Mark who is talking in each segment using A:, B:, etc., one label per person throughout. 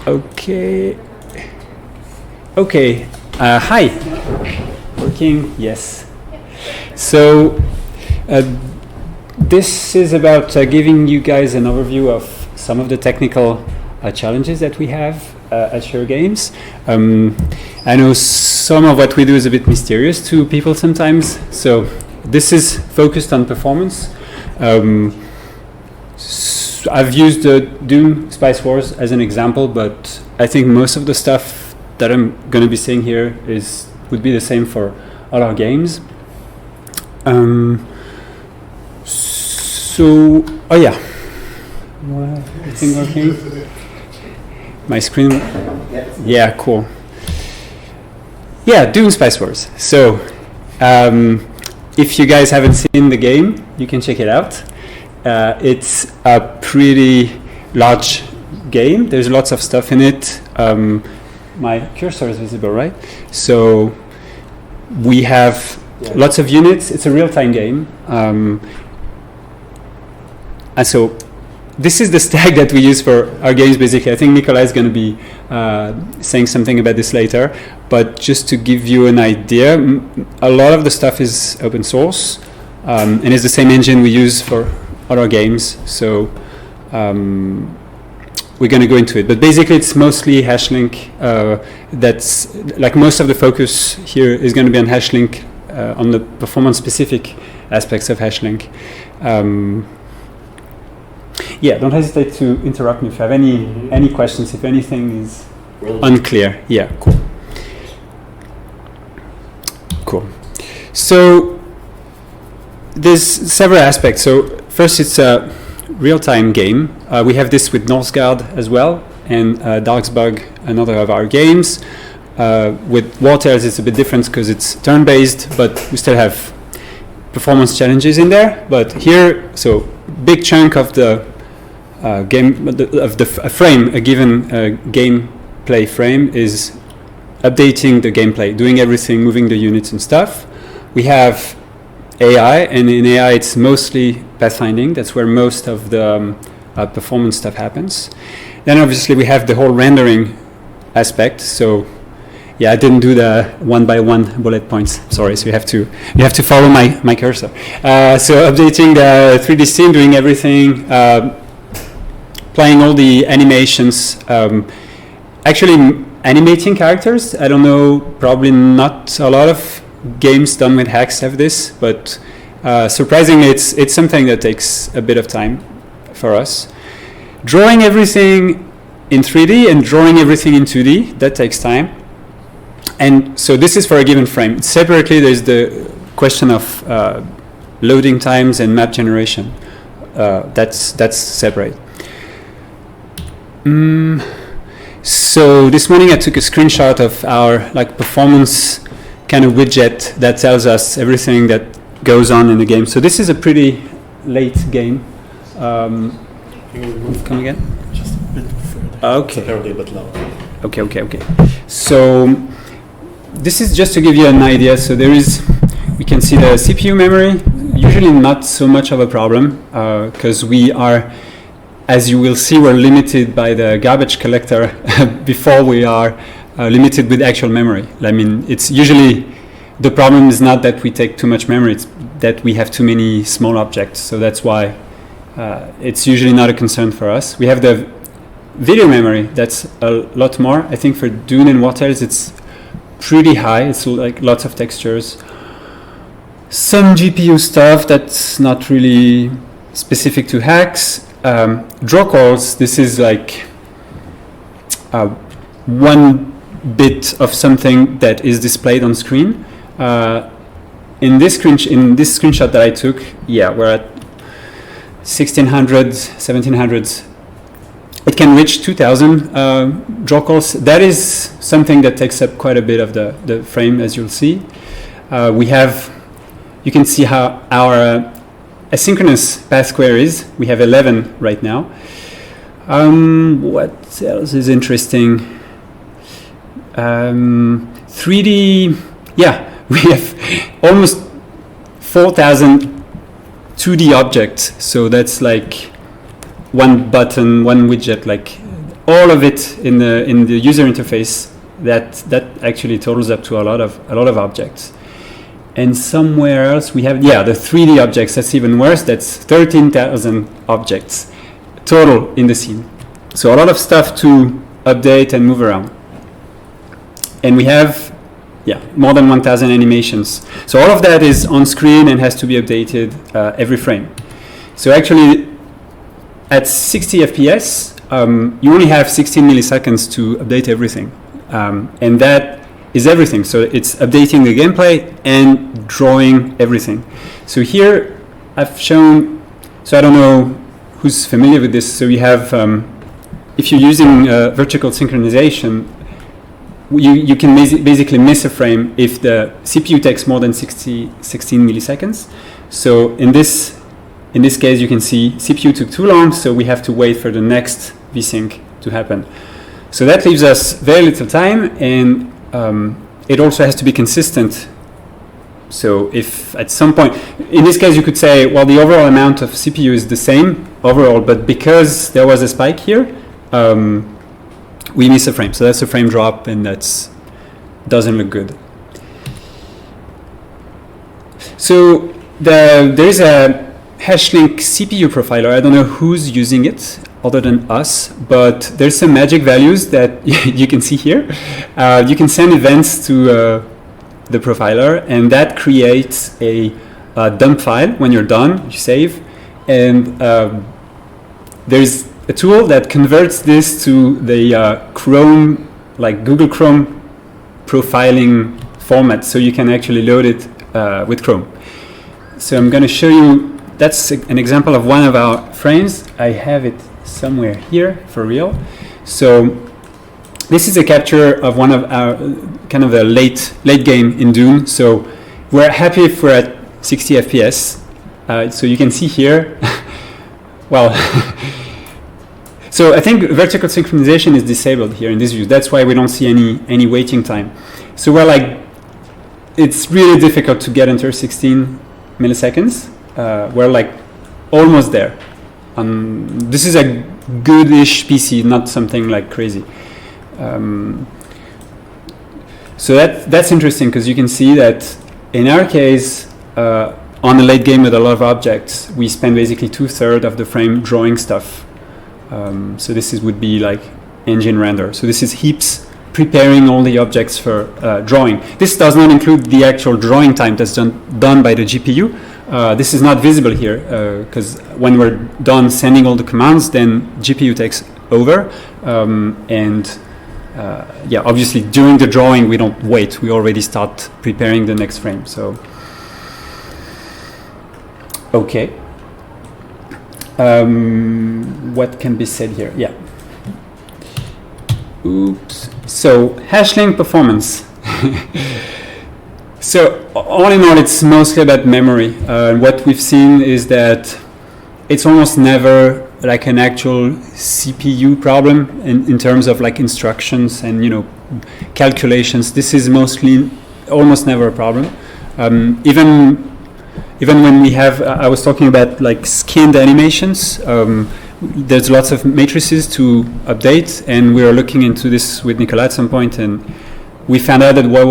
A: Okay. Okay. Hi. Working? Yes. So this is about giving you guys an overview of some of the technical challenges that we have at Sure Games. I know some of what we do is a bit mysterious to people sometimes. So this is focused on performance. I've used the Dune Spice Wars as an example, but I think most of the stuff that I'm going to be saying here would be the same for all our games. Oh yeah, everything working? My screen? Yeah, cool. Yeah, Dune Spice Wars. So, if you guys haven't seen the game, you can check it out. It's a pretty large game. There's lots of stuff in it. My cursor is visible, right? So we have lots of units. It's a real-time game. And so this is the stack that we use for our games, basically. I think Nikolai is going to be saying something about this later. But just to give you an idea, a lot of the stuff is open source. And it's the same engine we use for all our games. So we're going to go into it. But basically, it's mostly Hashlink. That's like most of the focus here is going to be on Hashlink, on the performance-specific aspects of Hashlink. Yeah, don't hesitate to interrupt me if you have any questions, if anything is unclear. Yeah, cool. Cool. So there's several aspects. So first, it's a real-time game. We have this with Northgard as well, and Darksbug, another of our games. With Wartales, it's a bit different because it's turn-based, but we still have performance challenges in there. But here, so big chunk of the game, a frame, a given gameplay frame is updating the gameplay, doing everything, moving the units and stuff. We have AI, and in AI it's mostly pathfinding. That's where most of the performance stuff happens. Then obviously we have the whole rendering aspect. So yeah, I didn't do the one by one bullet points. Sorry, so you have to follow my cursor. So updating the 3D scene, doing everything, playing all the animations, actually animating characters. I don't know, probably not a lot of games done with Haxe have this, but surprisingly, it's something that takes a bit of time for us. Drawing everything in 3D and drawing everything in 2D, that takes time. And so this is for a given frame. Separately, there's the question of loading times and map generation. That's separate. So this morning I took a screenshot of our performance kind of widget that tells us everything that goes on in the game. So this is a pretty late game. Come again?
B: Just a bit further.
A: Okay.
B: It's apparently a bit loud.
A: Okay. So this is just to give you an idea. So we can see the CPU memory. Usually not so much of a problem because we are, as you will see, we're limited by the garbage collector before we are limited with actual memory. I mean, it's usually the problem is not that we take too much memory, it's that we have too many small objects. So that's why it's usually not a concern for us. We have the video memory, that's a lot more. I think for Dune and Wartales, it's pretty high. It's like lots of textures. Some GPU stuff that's not really specific to Haxe. Draw calls, this is like one bit of something that is displayed on screen. In this screenshot that I took, yeah, we're at 1600, 1700. It can reach 2000 draw calls. That is something that takes up quite a bit of the frame, as you'll see. You can see how our asynchronous path queries, we have 11 right now. What else is interesting? 3D, yeah, we have almost 4,000 2D objects. So that's like one button, one widget, like all of it in the user interface, that actually totals up to a lot of objects. And somewhere else we have, the 3D objects. That's even worse. That's 13,000 objects total in the scene. So a lot of stuff to update and move around. And we have, more than 1,000 animations. So all of that is on screen and has to be updated every frame. So actually, at 60 FPS, you only have 16 milliseconds to update everything. And that is everything. So it's updating the gameplay and drawing everything. So here I've shown, so I don't know who's familiar with this. So we have, if you're using vertical synchronization, you can basically miss a frame if the CPU takes more than 16 milliseconds. So in this case, you can see CPU took too long, so we have to wait for the next Vsync to happen. So that leaves us very little time, and it also has to be consistent. So if at some point, in this case, you could say, well, the overall amount of CPU is the same overall, but because there was a spike here, we miss a frame. So that's a frame drop, and that doesn't look good. So there is a Hashlink CPU profiler. I don't know who's using it other than us, but there's some magic values that you can see here. You can send events to the profiler, and that creates a dump file. When you're done, you save, and there's a tool that converts this to the Chrome, like Google Chrome profiling format, so you can actually load it with Chrome. So I'm going to show you, that's an example of one of our frames. I have it somewhere here for real. So this is a capture of one of our kind of a late game in Dune. So we're happy if we're at 60 FPS. So you can see here, well, so I think vertical synchronization is disabled here in this view. That's why we don't see any waiting time. So we're like, it's really difficult to get under 16 milliseconds. We're like almost there. This is a good-ish PC, not something like crazy. So that's interesting, because you can see that in our case, on a late game with a lot of objects, we spend basically 2/3 of the frame drawing stuff. So this would be like engine render. So this is heaps preparing all the objects for drawing. This does not include the actual drawing time that's done by the GPU. This is not visible here, because when we're done sending all the commands, then GPU takes over. Obviously during the drawing we don't wait. We already start preparing the next frame. So, okay. What can be said here? Yeah. Oops. So Hashlink performance. So all in all, it's mostly about memory. What we've seen is that it's almost never like an actual CPU problem in terms of like instructions and calculations. This is almost never a problem. Even when we have, I was talking about like skinned animations. There's lots of matrices to update, and we were looking into this with Nicolas at some point, and we found out that what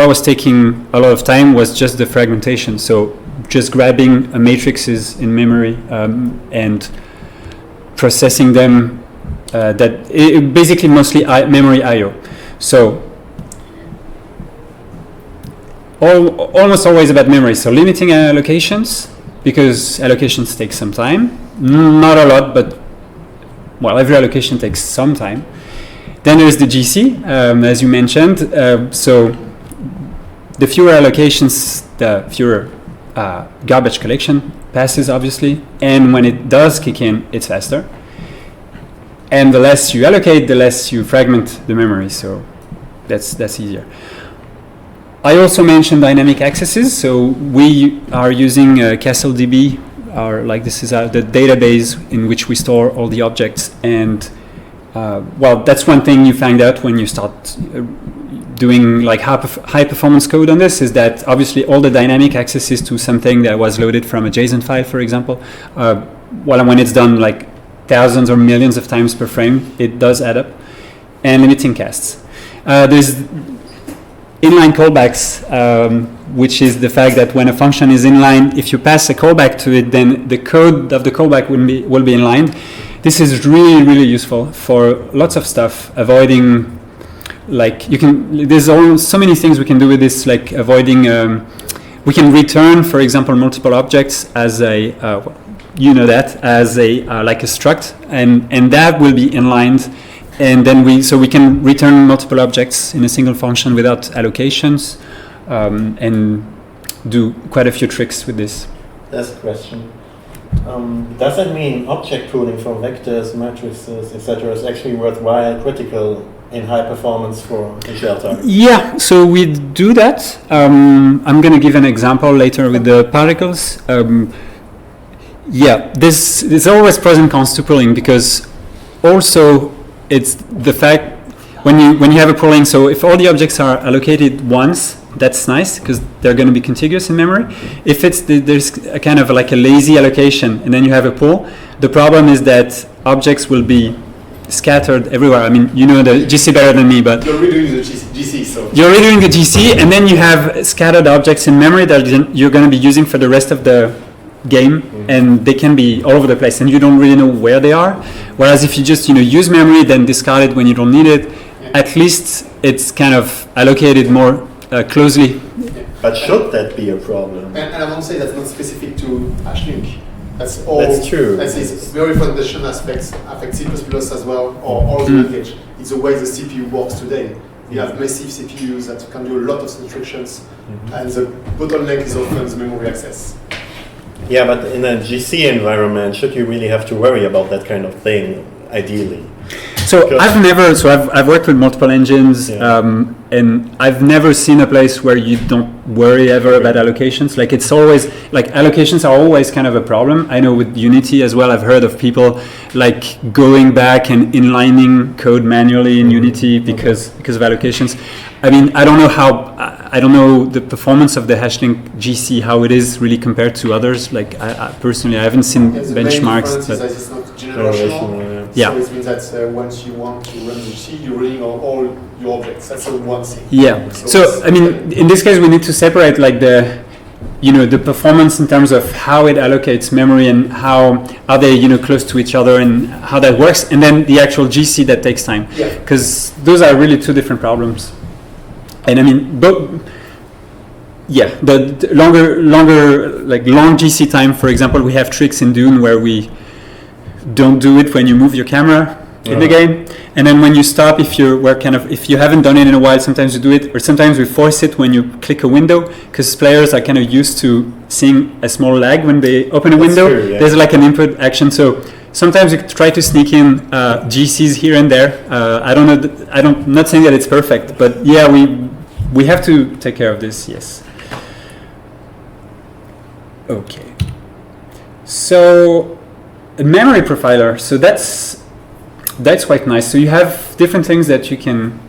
A: was taking a lot of time was just the fragmentation. So just grabbing matrices in memory and processing them. Basically mostly memory I/O. So almost always about memory. So limiting allocations, because allocations take some time. Not a lot, but well, every allocation takes some time. Then there's the GC, as you mentioned. So the fewer allocations, the fewer garbage collection passes, obviously. And when it does kick in, it's faster. And the less you allocate, the less you fragment the memory. So that's easier. I also mentioned dynamic accesses. So we are using CastleDB. This is the database in which we store all the objects. And well, that's one thing you find out when you start doing like high performance code on this, is that obviously all the dynamic accesses to something that was loaded from a JSON file, for example, when it's done like thousands or millions of times per frame. It does add up. And limiting casts. There's inline callbacks, which is the fact that when a function is inline, if you pass a callback to it, then the code of the callback will be inline. This is really, really useful for lots of stuff, avoiding, like, there's so many things we can do with this, like avoiding, we can return, for example, multiple objects as a, as a, like a struct, and that will be inlined. And then we can return multiple objects in a single function without allocations, and do quite a few tricks with this.
B: That's a question. Does that mean object pooling for vectors, matrices, etc. is actually worthwhile, critical in high performance for HL targets?
A: Yeah, so we do that. I'm going to give an example later with the particles. There's always pros and cons to pooling, because also it's the fact when you have a pooling, so if all the objects are allocated once, that's nice because they're going to be contiguous in memory. If there's a kind of like a lazy allocation and then you have a pool, the problem is that objects will be scattered everywhere. I mean, you know the GC better than me, but
C: you're redoing the GC, so
A: you're redoing the GC, and then you have scattered objects in memory that you're going to be using for the rest of the game, and they can be all over the place, and you don't really know where they are. Whereas if you just use memory, then discard it when you don't need it, at least it's kind of allocated more closely.
B: But should that be a problem?
C: And I won't say that's not specific to Hashlink. That's all.
B: That's true.
C: That's very foundation aspects affect C++ as well, or all the language. It's the way the CPU works today. We have massive CPUs that can do a lot of instructions, and the bottleneck is often the memory access.
B: Yeah, but in a GC environment, should you really have to worry about that kind of thing, ideally?
A: So I've worked with multiple engines, and I've never seen a place where you don't worry ever about allocations. Like it's always, like allocations are always kind of a problem. I know with Unity as well, I've heard of people like going back and inlining code manually in Unity because of allocations. I mean, I don't know the performance of the Hashlink GC, how it is really compared to others. Like I personally, I haven't seen benchmarks.
C: But it's not generational.
A: Yeah.
C: So it means that once you want to run the GC, you're running on all your objects. That's the one thing.
A: Yeah. So I mean, in this case, we need to separate like the performance in terms of how it allocates memory and how are they close to each other and how that works, and then the actual GC that takes time.
C: Yeah.
A: Because those are really two different problems. And I mean, the longer like long GC time, for example, we have tricks in Dune where we don't do it when you move your camera in the game, and then when you stop, if you haven't done it in a while, sometimes you do it, or sometimes we force it when you click a window, because players are kind of used to seeing a small lag when they open a window.
B: True, yeah.
A: There's like an input action, so sometimes we try to sneak in GCs here and there. I'm not saying that it's perfect, but yeah, we have to take care of this. Yes. Okay. So a memory profiler. So that's quite nice. So you have different things that you can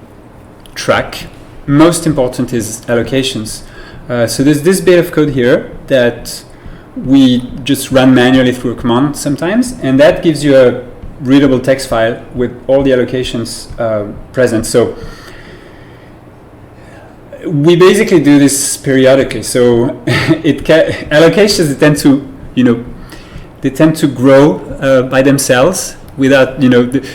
A: track. Most important is allocations. So there's this bit of code here that we just run manually through a command sometimes, and that gives you a readable text file with all the allocations present. So we basically do this periodically. So allocations they tend to grow by themselves without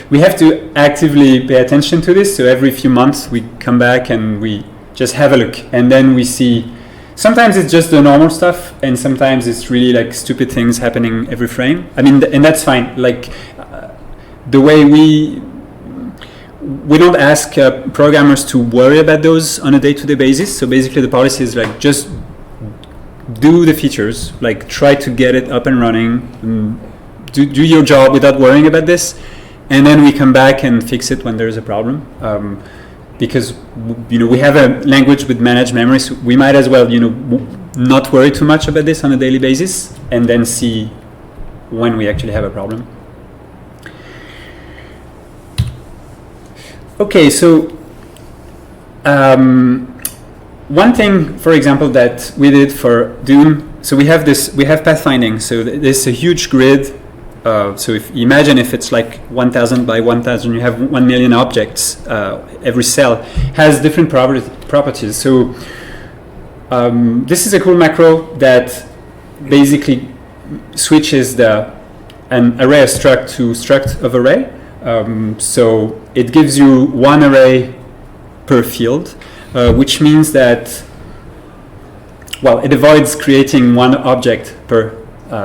A: we have to actively pay attention to this. So every few months we come back and we just have a look, and then we see. Sometimes it's just the normal stuff, and sometimes it's really like stupid things happening every frame. I mean, and that's fine. Like the way we don't ask programmers to worry about those on a day-to-day basis. So basically, the policy is like just do the features, like try to get it up and running, do your job without worrying about this, and then we come back and fix it when there's a problem. Because we have a language with managed memory, so we might as well not worry too much about this on a daily basis, and then see when we actually have a problem. Okay, so one thing, for example, that we did for Dune. So we have Pathfinding. So there's a huge grid so if imagine if it's like 1000 by 1000, you have 1 million objects. Every cell has different properties. So this is a cool macro that basically switches an array of struct to struct of array. So it gives you one array per field, which means that, well, it avoids creating one object per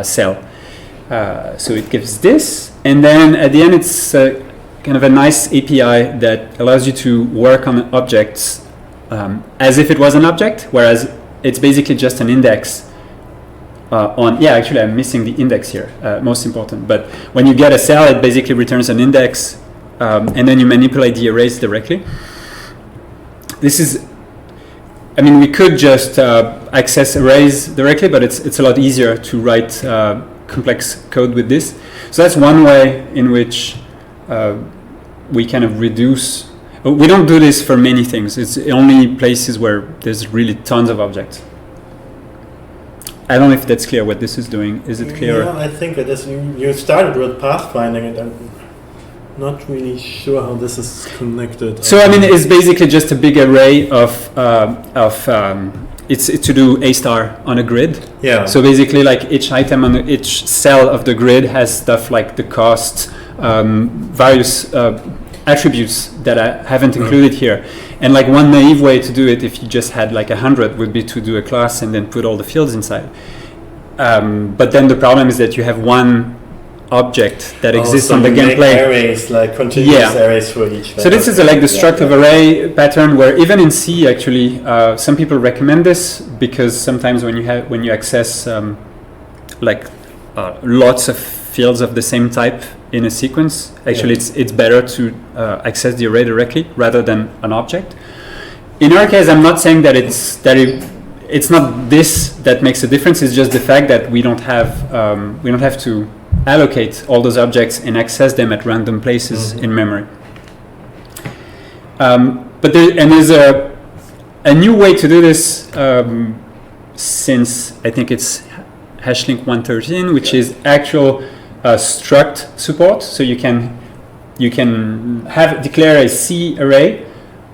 A: cell. So it gives this, and then at the end it's kind of a nice API that allows you to work on objects as if it was an object, whereas it's basically just an index actually I'm missing the index here, most important. But when you get a cell, it basically returns an index, and then you manipulate the arrays directly. This is, I mean, we could just access arrays directly, but it's a lot easier to write complex code with this. So that's one way in which we kind of reduce. We don't do this for many things. It's only places where there's really tons of objects. I don't know if that's clear what this is doing. Is it clear?
B: Yeah, I think it is. You started with pathfinding, and I'm not really sure how this is connected.
A: So I mean, it's basically just a big array of it's to do A star on a grid.
B: Yeah.
A: So basically, like each item on each cell of the grid has stuff like the cost, various attributes that I haven't included here. And like one naive way to do it, if you just had like 100, would be to do a class and then put all the fields inside. But then the problem is that you have one object that exists on the gameplay.
B: Arrays, like continuous arrays for each.
A: So this is like the struct of array pattern, where even in C actually, some people recommend this because sometimes when you access lots of fields of the same type in a sequence, actually it's better to access the array directly rather than an object. In our case, I'm not saying that it's not this that makes a difference. It's just the fact that we don't have to allocate all those objects and access them at random places in memory. But there's a new way to do this since I think it's Hashlink 113, which is actual struct support. So you can declare a C array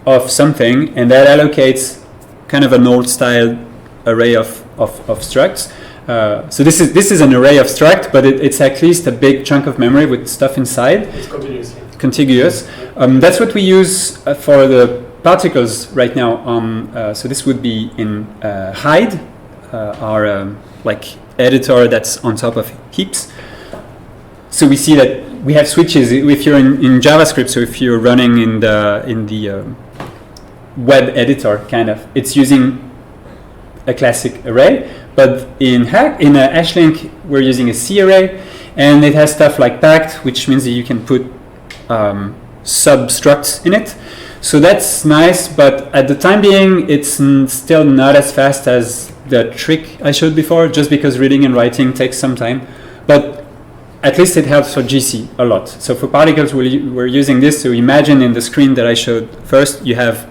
A: of something, and that allocates kind of an old style array of structs. So this is an array of struct, but it's at least a big chunk of memory with stuff inside.
C: It's continuous.
A: Contiguous. That's what we use for the particles right now. So this would be in hide, our like editor that's on top of heaps. So we see that we have switches if you're in JavaScript. So if you're running in the web editor, kind of, it's using a classic array. But in Hashlink, we're using a C array, and it has stuff like packed, which means that you can put substructs in it. So that's nice, but at the time being, it's still not as fast as the trick I showed before, just because reading and writing takes some time. But at least it helps for GC a lot. So for particles, we're using this. So imagine in the screen that I showed first, you have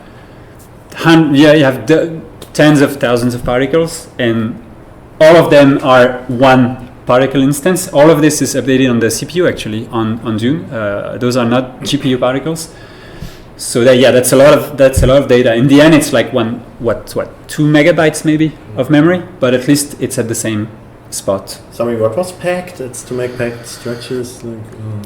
A: tens of thousands of particles, and all of them are one particle instance. All of this is updated on the CPU actually on Dune. Those are not GPU particles. So that's a lot of data. In the end, it's like 2 megabytes maybe of memory, but at least it's at the same spot.
B: Sorry, what was packed? It's to make packed structures.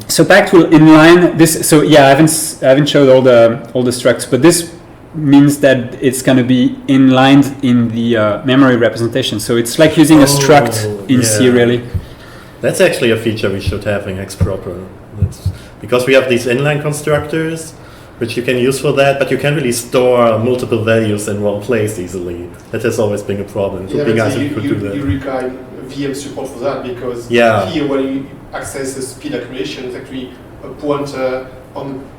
A: So packed will inline this. So I haven't showed all the structs, but this means that it's going to be inlined in the memory representation. So it's like using a struct in C, really.
B: That's actually a feature we should have in X proper. Because we have these inline constructors, which you can use for that, but you can't really store multiple values in one place easily. That has always been a problem.
C: Yeah, but you require VM support for that, because here when you access the speed accumulation, it's actually a pointer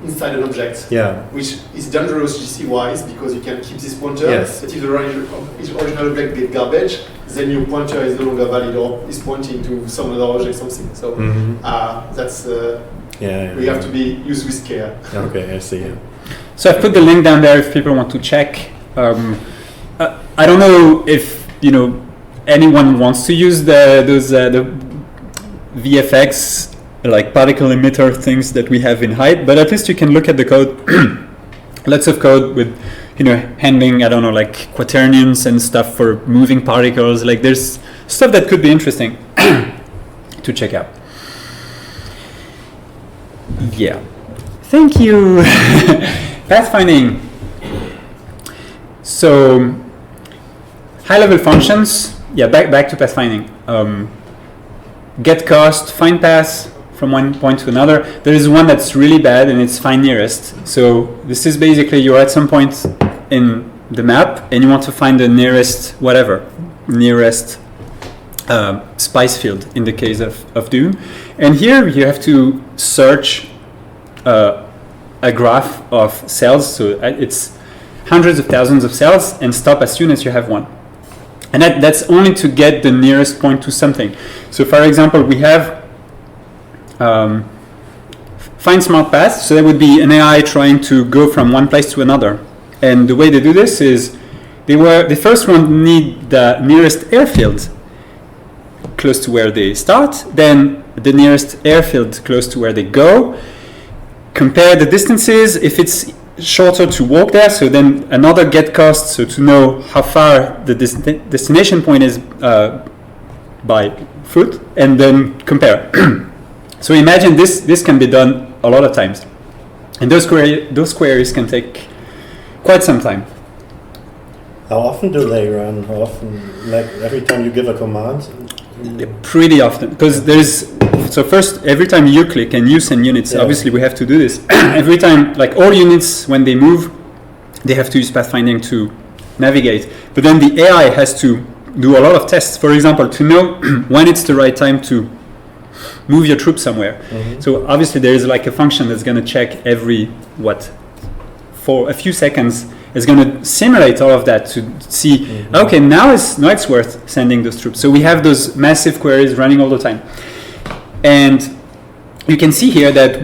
C: inside an object, which is dangerous GC-wise because you can keep this pointer, but if the original object gets garbage, then your pointer is no longer valid or is pointing to some other object, something. So that's we have to use with care.
B: Okay, I see. Yeah.
A: So I've put the link down there if people want to check. I don't know if anyone wants to use the VFX like particle emitter things that we have in height, but at least you can look at the code. Lots of code with, handling, I don't know, like quaternions and stuff for moving particles. Like there's stuff that could be interesting to check out. Yeah. Thank you. Pathfinding. So high-level functions. Yeah, back to pathfinding. Get cost, find path from one point to another. There is one that's really bad, and it's find nearest. So this is basically you're at some point in the map, and you want to find the nearest nearest spice field in the case of Dune. And here you have to search a graph of cells. So it's hundreds of thousands of cells, and stop as soon as you have one. And that's only to get the nearest point to something. So for example, we have find smart path. So that would be an AI trying to go from one place to another. And the way they do this is the first one need the nearest airfield close to where they start, then the nearest airfield close to where they go, compare the distances, if it's shorter to walk there, so then another get cost, so to know how far the destination point is by foot, and then compare. So imagine this can be done a lot of times, and those queries can take quite some time.
B: How often do they run? How often, like every time you give a command?
A: Pretty often, because so first, every time you click and you send units, obviously we have to do this. Every time, like all units, when they move, they have to use pathfinding to navigate. But then the AI has to do a lot of tests, for example, to know when it's the right time to move your troops somewhere. Mm-hmm. So obviously there is like a function that's going to check every, for a few seconds, is going to simulate all of that to see, okay, now it's worth sending those troops. So we have those massive queries running all the time. And you can see here that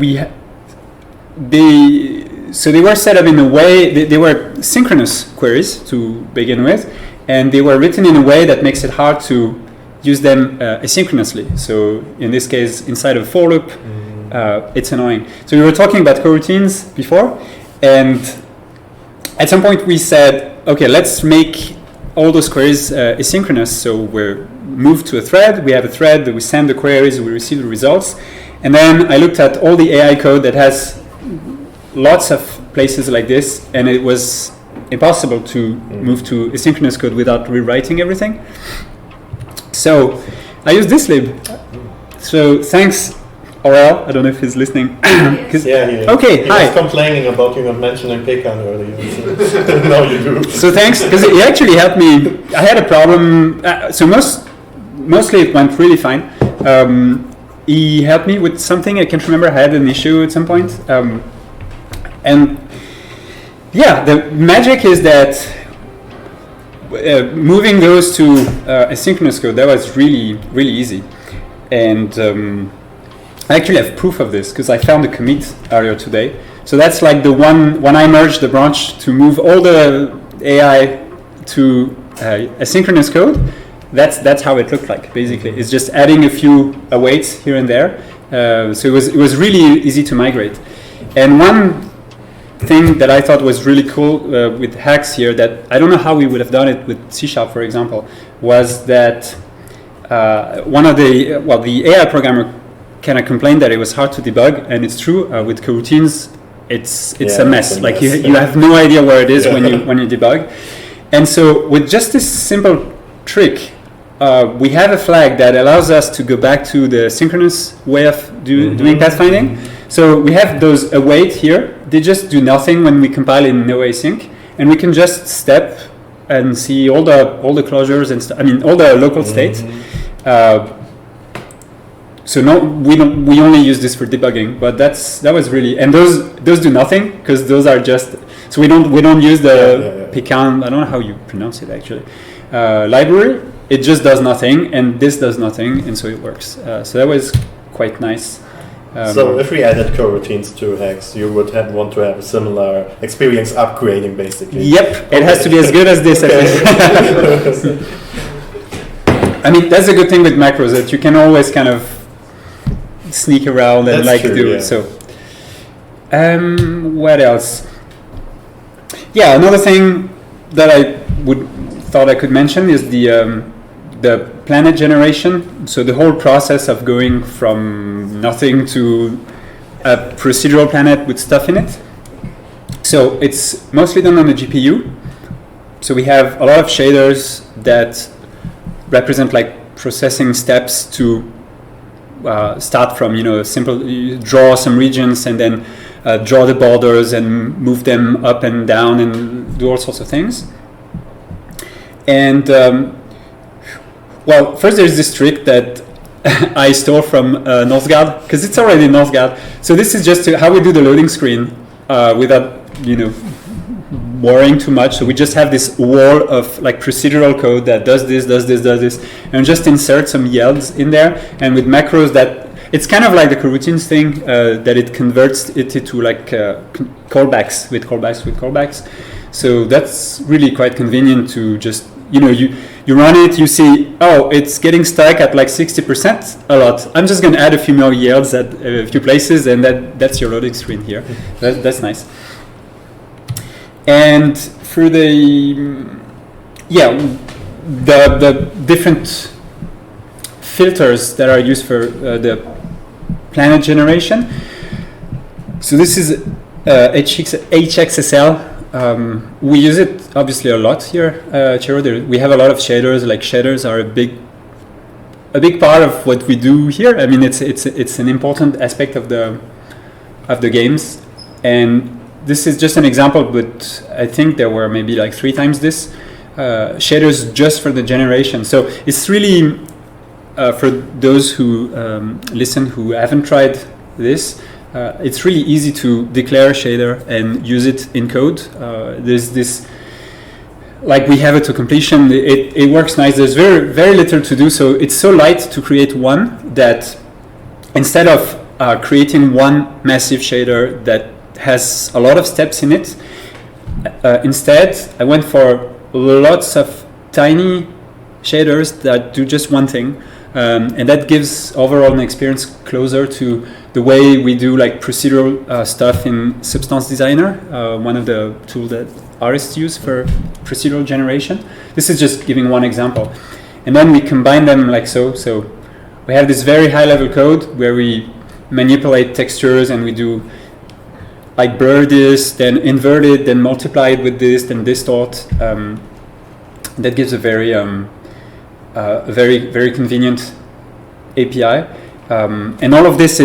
A: they were set up in a way, they were synchronous queries to begin with, and they were written in a way that makes it hard to use them asynchronously. So in this case, inside of a for loop, it's annoying. So we were talking about coroutines before, and at some point we said, okay, let's make all those queries asynchronous. So we're moved to a thread, we have a thread that we send the queries, we receive the results. And then I looked at all the AI code that has lots of places like this, and it was impossible to move to asynchronous code without rewriting everything. So I used this lib. So thanks, Aurel. I don't know if he's listening. Okay, hi.
B: He was complaining about you not mentioning Pecan earlier. So now you do.
A: So thanks, because he actually helped me. I had a problem. So mostly it went really fine. He helped me with something. I can't remember. I had an issue at some point. And yeah, the magic is that moving those to asynchronous code, that was really, really easy. And I actually have proof of this because I found a commit earlier today. So that's like the one, when I merged the branch to move all the AI to asynchronous code, that's how it looked like, basically. It's just adding a few awaits here and there. So it was really easy to migrate. And one thing that I thought was really cool with Haxe here, that I don't know how we would have done it with C#, for example, was that the AI programmer kind of complained that it was hard to debug, and it's true. With coroutines, it's a mess. Like you have no idea where it is when you debug. And so with just this simple trick, we have a flag that allows us to go back to the synchronous way of doing pathfinding. So we have those await here. They just do nothing when we compile in no async, and we can just step and see all the closures and all the local states. So no, we only use this for debugging, but that was really, and those do nothing because those are just, so we don't use the Pecan, I don't know how you pronounce it actually, library. It just does nothing, and this does nothing, and so it works. So that was quite nice.
B: So if we added coroutines to Haxe, you would want to have a similar experience upgrading, basically.
A: Yep, it has to be as good as this. I mean, that's a good thing with macros, that you can always kind of sneak around and
B: That's
A: like
B: true,
A: do
B: yeah.
A: so. What else? Yeah, another thing that I thought I could mention is the planet generation. So the whole process of going from nothing to a procedural planet with stuff in it. So it's mostly done on the GPU. So we have a lot of shaders that represent like processing steps to start from, simple, you draw some regions and then draw the borders and move them up and down and do all sorts of things. And well, first there's this trick that I stole from Northgard, because it's already Northgard. So this is just how we do the loading screen without, worrying too much. So we just have this wall of like procedural code that does this, and just insert some yields in there. And with macros that, it's kind of like the coroutines thing, that it converts it into like callbacks with callbacks. So that's really quite convenient to just, you run it, you see, oh, it's getting stuck at like 60% a lot. I'm just going to add a few more yields at a few places, and that's your loading screen here. That's nice. And for the different filters that are used for the planet generation. So this is HXSL. We use it obviously a lot here at Chiro. We have a lot of shaders. Like shaders are a big part of what we do here. I mean, it's an important aspect of the games, and this is just an example, but I think there were maybe like 3 times this shaders just for the generation. So it's really for those who listen who haven't tried this. It's really easy to declare a shader and use it in code. There's this, like we have it to completion. It works nice. There's very, very little to do. So it's so light to create one that instead of creating one massive shader that has a lot of steps in it, instead I went for lots of tiny shaders that do just one thing. And that gives overall an experience closer to the way we do like procedural stuff in Substance Designer, one of the tools that artists use for procedural generation. This is just giving one example. And then we combine them like so. So we have this very high level code where we manipulate textures and we do like blur this, then invert it, then multiply it with this, then distort. That gives a very very convenient API, and all of this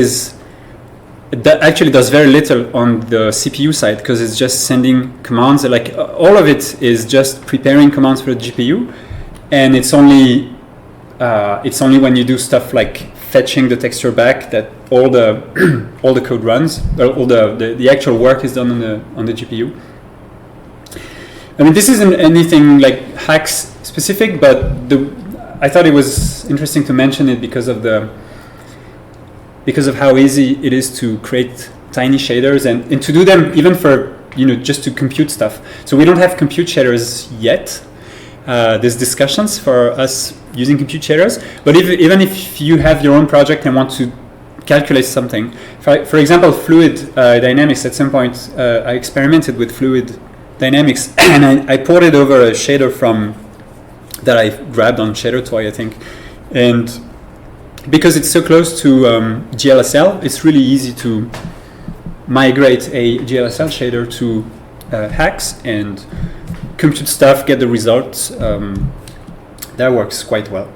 A: that actually does very little on the CPU side because it's just sending commands. Like all of it is just preparing commands for the GPU, and it's only when you do stuff like fetching the texture back that all the code runs. All the actual work is done on the GPU. I mean, this isn't anything like Haxe specific, but I thought it was interesting to mention it because of how easy it is to create tiny shaders and to do them even for just to compute stuff. So we don't have compute shaders yet. There's discussions for us using compute shaders, but even if you have your own project and want to calculate something, for example, fluid dynamics. At some point, I experimented with fluid dynamics and I ported over a shader that I grabbed on Shader Toy, I think, and because it's so close to GLSL, it's really easy to migrate a GLSL shader to Haxe and compute stuff, get the results. That works quite well.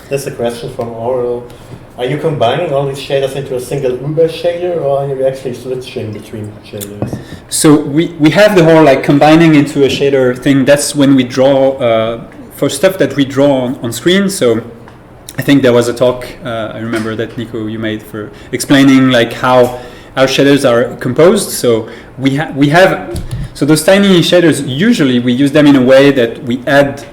B: That's a question from Oral. Are you combining all these shaders into a single Uber shader, or are you actually switching between shaders?
A: So we have the whole like combining into a shader thing. That's when we draw for stuff that we draw on screen. So I think there was a talk, I remember that Nico you made for explaining like how our shaders are composed. So we have so those tiny shaders, usually we use them in a way that we add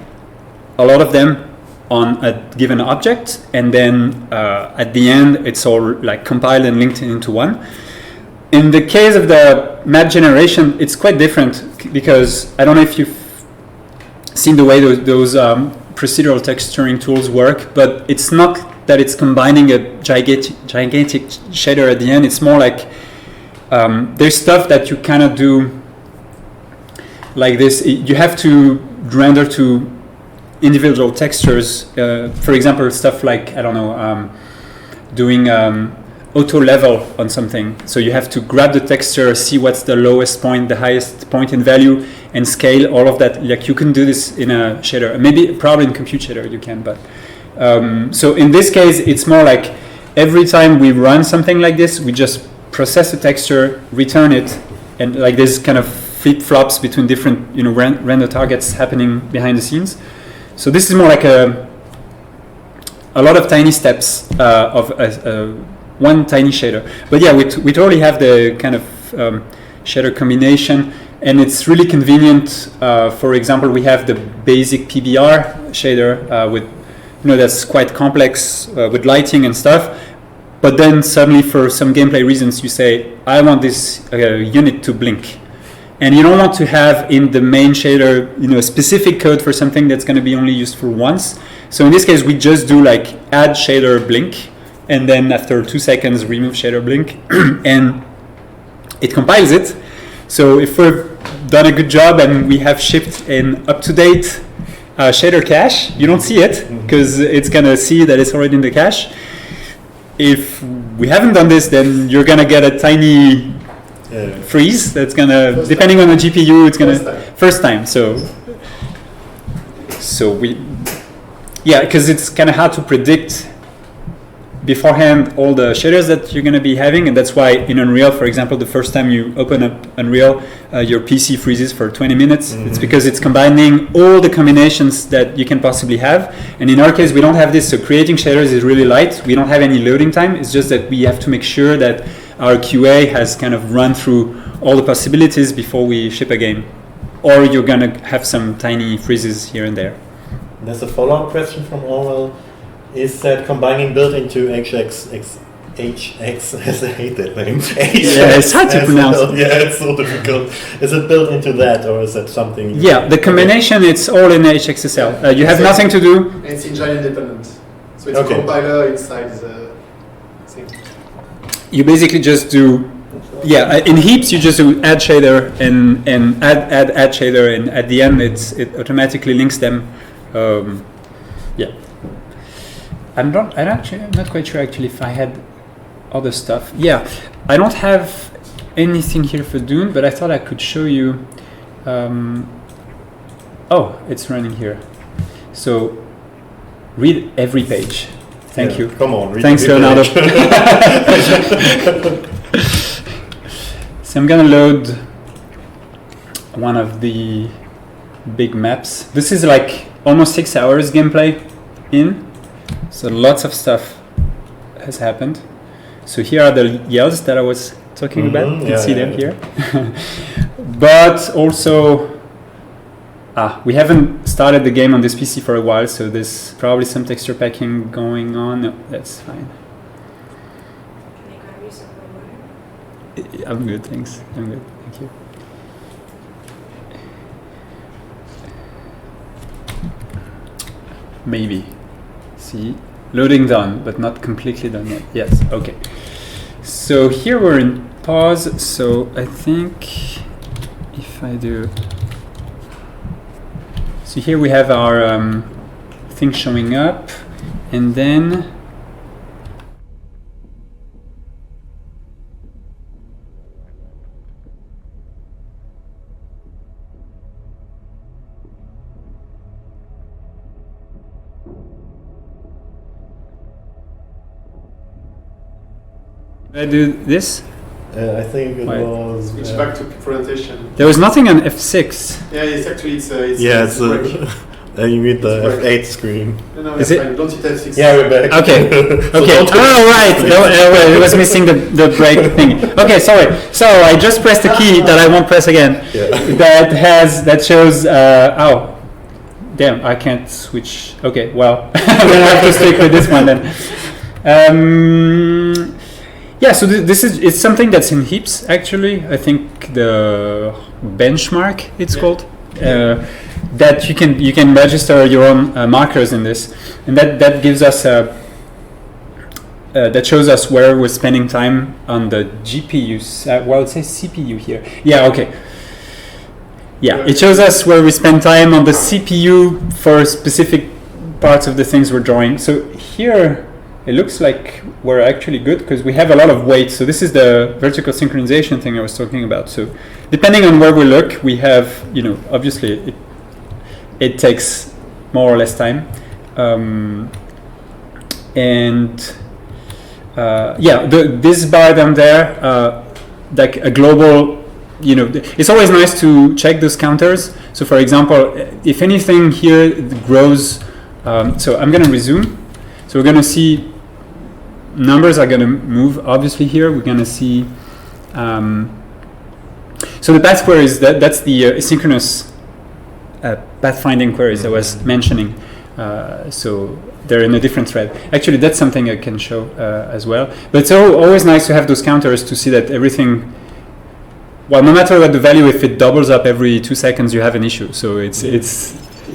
A: a lot of them on a given object, and then at the end it's all like compiled and linked into one. In the case of the map generation, it's quite different because I don't know if you've seen the way those procedural texturing tools work, but it's not that it's combining a gigantic shader at the end. It's more like there's stuff that you cannot do like this. You have to render to individual textures. For example, stuff like, I don't know, doing auto level on something. So you have to grab the texture, see what's the lowest point, the highest point in value, and scale all of that. Like you can do this in a shader. Maybe probably in compute shader you can, but so in this case it's more like every time we run something like this, we just process the texture, return it, and like there's kind of flip-flops between different render targets happening behind the scenes. So this is more like a lot of tiny steps of one tiny shader. But yeah, we totally have the kind of shader combination, and it's really convenient. For example, we have the basic PBR shader with, that's quite complex with lighting and stuff. But then suddenly, for some gameplay reasons, you say, I want this unit to blink. And you don't want to have in the main shader, a specific code for something that's going to be only used for once. So in this case, we just do like add shader blink, and then after 2 seconds, remove shader blink, and it compiles it. So if we've done a good job and we have shipped an up-to-date shader cache, you don't see it because it's going to see that it's already in the cache. If we haven't done this, then you're going to get a tiny freeze that's going to, depending on the GPU, it's going to, first time. So because it's kind of hard to predict beforehand all the shaders that you're going to be having, and that's why in Unreal, for example, the first time you open up Unreal, your PC freezes for 20 minutes. It's because it's combining all the combinations that you can possibly have, and in our case we don't have this, so creating shaders is really light. We don't have any loading time. It's just that we have to make sure that our QA has kind of run through all the possibilities before we ship a game, or you're going to have some tiny freezes here and there.
B: There's a follow-up question from Orwell. Is that combining built into HX, I hate that name.
A: Yeah, it's hard to pronounce.
B: Yeah, it's so difficult. Is it built into that, or is that something?
A: Yeah, the combination, it's all in HXSL. You have nothing to do.
C: It's engine independent. So it's a compiler inside the thing.
A: You basically just do, in heaps you just do add shader and add shader, and at the end it automatically links them. I'm not quite sure actually if I had other stuff. Yeah, I don't have anything here for Dune, but I thought I could show you. It's running here. So read every page. Thank you.
B: Come on, read.
A: Thanks, Leonardo. So I'm gonna load one of the big maps. This is like almost 6 hours gameplay in. So lots of stuff has happened. So here are the yields that I was talking about. You can see them here. But also, we haven't started the game on this PC for a while, so there's probably some texture packing going on. No, that's fine.
D: Can I grab you some water?
A: I'm good, thanks. I'm good, thank you. Maybe. See, loading done, but not completely done yet. Yes, okay. So here we're in pause, so I think if I do... So here we have our thing showing up, and then I do this?
B: I think it was...
C: Switch back to presentation.
A: There was nothing on F6.
C: Yeah, it's actually, it's
B: you mean the F8 screen.
C: No,
A: is
C: it?
A: it?
C: Don't hit F6.
B: Yeah, we're back.
A: Okay. Okay. Right. It was missing the break thing. Okay, sorry. So I just pressed a key that I won't press again.
B: Yeah.
A: That shows. Damn! I can't switch. Okay. Well, I'm gonna have to stick with this one then. Yeah. So it's something that's in heaps actually. I think the benchmark it's called. That you can register your own markers in this, and that gives us that shows us where we're spending time on the GPU. Well, it says CPU here. Yeah, okay. Yeah, it shows us where we spend time on the CPU for specific parts of the things we're drawing. So here, it looks like we're actually good because we have a lot of weight. So this is the vertical synchronization thing I was talking about. So depending on where we look, we have, obviously it takes more or less time. This bar down there, like a global, it's always nice to check those counters. So for example, if anything here grows, so I'm going to resume. So we're going to see numbers are going to move. Obviously here we're going to see, so the path queries, that's the asynchronous pathfinding queries I was mentioning. So they're in a different thread. Actually, that's something I can show as well. But it's always nice to have those counters to see that everything, well, no matter what the value, if it doubles up every 2 seconds, you have an issue. So it's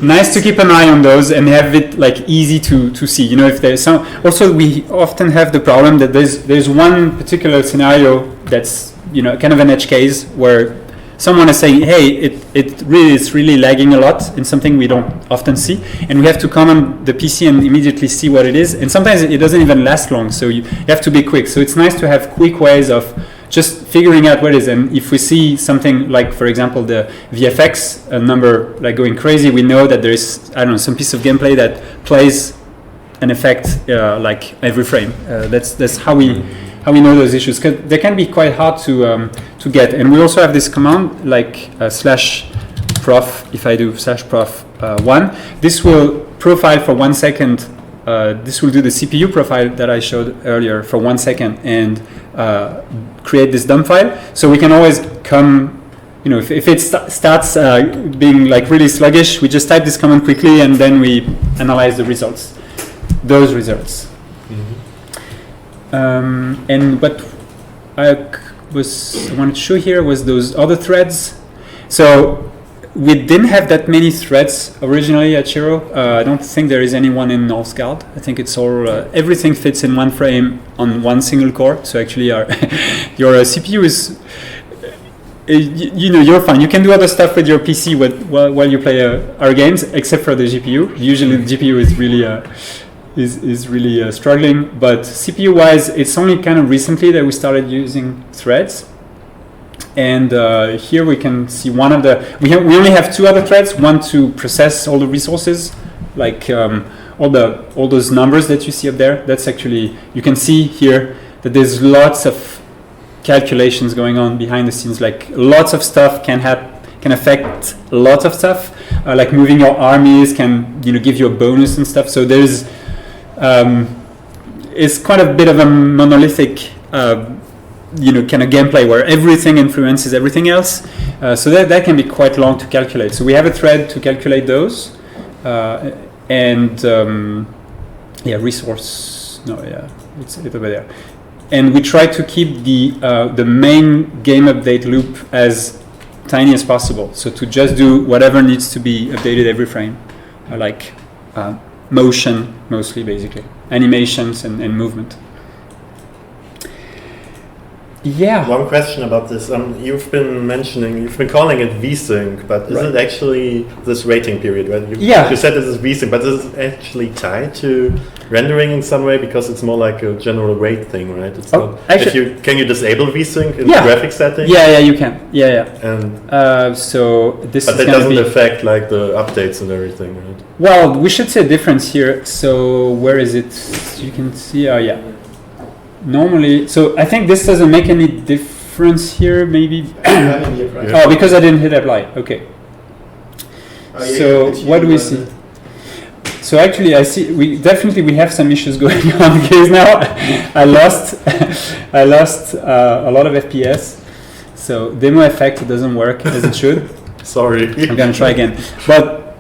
A: nice to keep an eye on those and have it like easy to see. If there's some. Also, we often have the problem that there's one particular scenario that's kind of an edge case where someone is saying, hey, it really is really lagging a lot in something we don't often see, and we have to come on the PC and immediately see what it is, and sometimes it doesn't even last long, so you have to be quick. So it's nice to have quick ways of just figuring out what it is, and if we see something like, for example, the VFX number like going crazy, we know that there is, I don't know, some piece of gameplay that plays an effect like every frame. That's how we know those issues, because they can be quite hard to get. And we also have this command like /prof. If I do /prof1, this will profile for 1 second. This will do the CPU profile that I showed earlier for 1 second and create this dump file. So we can always come, if it starts being like really sluggish, we just type this command quickly and then we analyze the results, those results. And what I wanted to show here was those other threads. So we didn't have that many threads originally at Shiro. I don't think there is anyone in Northgard. I think it's all everything fits in one frame on one single core. So actually, your CPU is, you're fine. You can do other stuff with your PC while you play our games, except for the GPU. Usually, the GPU is really is really struggling, but CPU wise, it's only kind of recently that we started using threads. And here we can see one of the, we only have 2 other threads, one to process all the resources, like all those numbers that you see up there. That's actually, you can see here that there's lots of calculations going on behind the scenes, like lots of stuff can affect lots of stuff, like moving your armies can give you a bonus and stuff. So there's it's quite a bit of a monolithic kind of gameplay where everything influences everything else. So that can be quite long to calculate. So we have a thread to calculate those, resource. No, yeah, it's over there. And we try to keep the main game update loop as tiny as possible. So to just do whatever needs to be updated every frame, like motion mostly, basically animations and movement. Yeah.
B: One question about this. You've been calling it Vsync, but is it actually this rating period? Right? You said this is Vsync, but is it actually tied to rendering in some way, because it's more like a general rate thing, right? It's not. Actually, can you disable Vsync in the graphics settings?
A: Yeah, you can. Yeah.
B: And
A: so this.
B: But that doesn't affect like the updates and everything, right?
A: Well, we should see a difference here. So where is it? You can see. Normally, so I think this doesn't make any difference here, maybe. Oh, because I didn't hit apply. Okay. So what do we see? So actually, I see we have some issues going on because now I lost a lot of FPS. So demo effect doesn't work as it should.
B: Sorry.
A: I'm gonna try again. But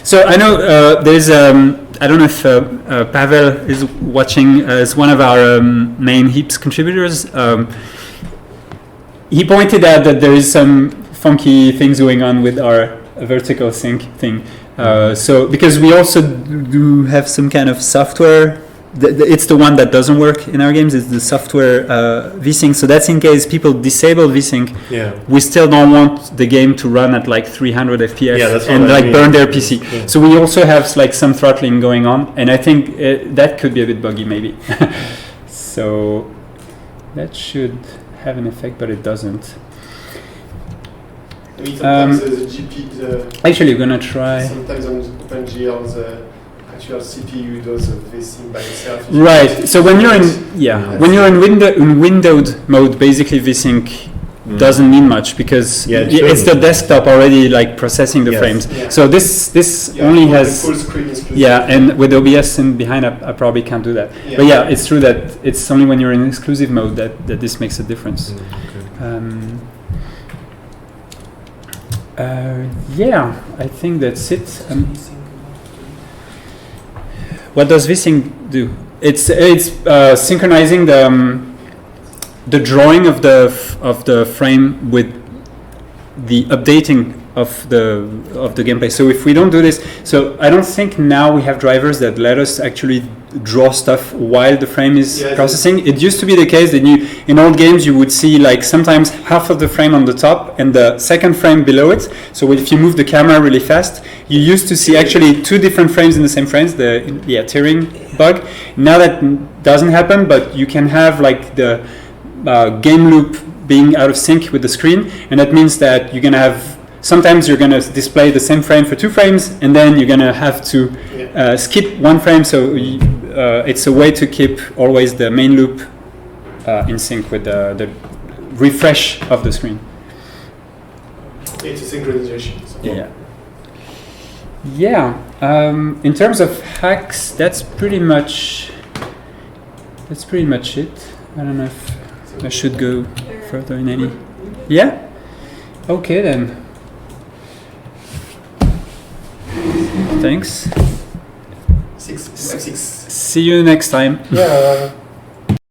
A: so I know there's I don't know if Pavel is watching as one of our main heaps contributors. He pointed out that there is some funky things going on with our vertical sync thing. So because we also do have some kind of software it's the one that doesn't work in our games. It's the software Vsync. So that's in case people disable Vsync.
B: Yeah.
A: We still don't want the game to run at like 300 FPS
B: Yeah, that's what
A: and
B: I
A: like
B: mean.
A: burn their PC.
B: Yeah.
A: So we also have like some throttling going on, and I think that could be a bit buggy maybe. So that should have an effect, but it doesn't.
C: I mean, sometimes the GP,
A: Actually, we're gonna try.
C: sometimes on OpenGL, the actual CPU does this thing by itself.
A: Right. So when you're in
B: Yeah.
A: when you're in windowed mode, basically Vsync doesn't mean much because
B: Yeah, it
A: it's the
B: shouldn't.
A: desktop already like processing the
B: Yes.
A: frames.
C: Yeah.
A: So this
C: Yeah,
A: only
C: for the
A: has
C: full screen exclusive.
A: yeah, and with OBS in behind, I probably can't do that.
C: Yeah.
A: But yeah, it's true that it's only when you're in exclusive mode that this makes a difference. Yeah, I think that's it. What does Vsync do? It's synchronizing the drawing of the frame with the updating of the gameplay. So if we don't do this, so I don't think now we have drivers that let us actually draw stuff while the frame is processing. It used to be the case that in old games you would see like sometimes half of the frame on the top and the second frame below it. So if you move the camera really fast, you used to see actually two different frames in the same frames, the tearing bug. Now that doesn't happen, but you can have like the game loop being out of sync with the screen, and that means that you're gonna have sometimes you're gonna display the same frame for 2 frames, and then you're gonna have to skip 1 frame. So it's a way to keep always the main loop in sync with the refresh of the screen.
C: It's a synchronization. So.
A: Yeah. In terms of hacks, that's pretty much it. I don't know if I should go further in any. Yeah. Okay then. Thanks.
C: Six.
A: See you next time.
C: Yeah.